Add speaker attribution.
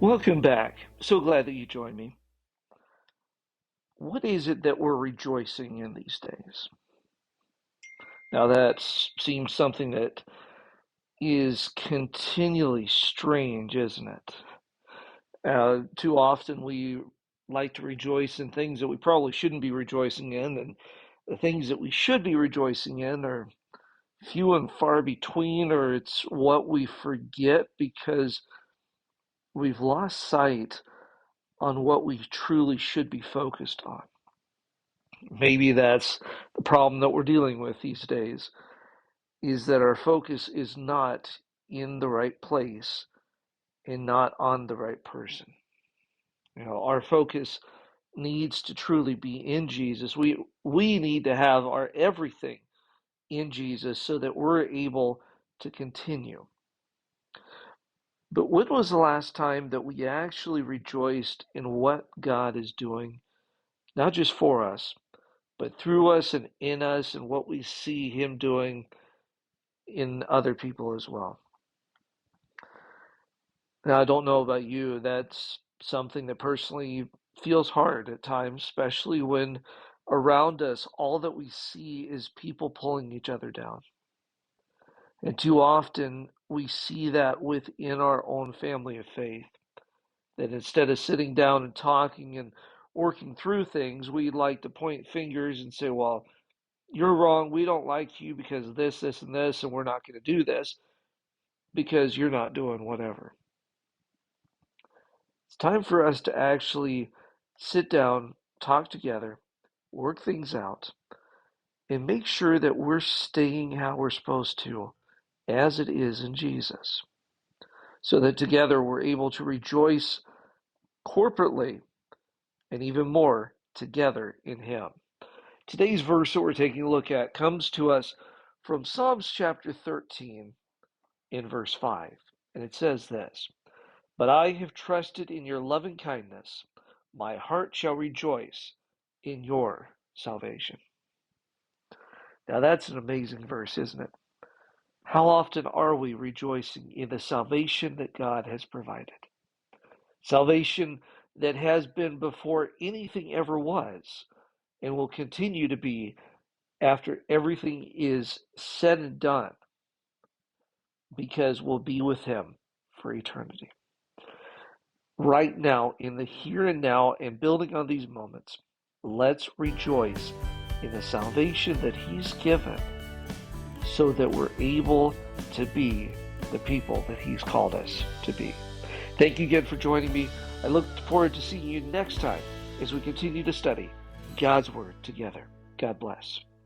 Speaker 1: Welcome back. So glad that you joined me. What is it that we're rejoicing in these days? Now, that seems something that is continually strange, isn't it? Too often we like to rejoice in things that we probably shouldn't be rejoicing in, and the things that we should be rejoicing in are few and far between, or it's what we forget because we've lost sight on what we truly should be focused on. Maybe that's the problem that we're dealing with these days, is that our focus is not in the right place and not on the right person. Our focus needs to truly be in Jesus. We need to have our everything in Jesus so that we're able to continue. But when was the last time that we actually rejoiced in what God is doing, not just for us, but through us and in us, and what we see Him doing in other people as well? Now, I don't know about you, that's something that personally feels hard at times, especially when around us all that we see is people pulling each other down. And too often we see that within our own family of faith, that instead of sitting down and talking and working through things, we like to point fingers and say, well, you're wrong. We don't like you because of this, this, and this, and we're not going to do this because you're not doing whatever. It's time for us to actually sit down, talk together, work things out, and make sure that we're staying how we're supposed to, as it is in Jesus, so that together we're able to rejoice corporately and even more together in Him. Today's verse that we're taking a look at comes to us from Psalms chapter 13 in verse 5, and it says this: "But I have trusted in your loving kindness. My heart shall rejoice in your salvation." Now that's an amazing verse, isn't it? How often are we rejoicing in the salvation that God has provided? Salvation that has been before anything ever was and will continue to be after everything is said and done, because we'll be with Him for eternity. Right now, in the here and now, and building on these moments, let's rejoice in the salvation that He's given so that we're able to be the people that He's called us to be. Thank you again for joining me. I look forward to seeing you next time as we continue to study God's Word together. God bless.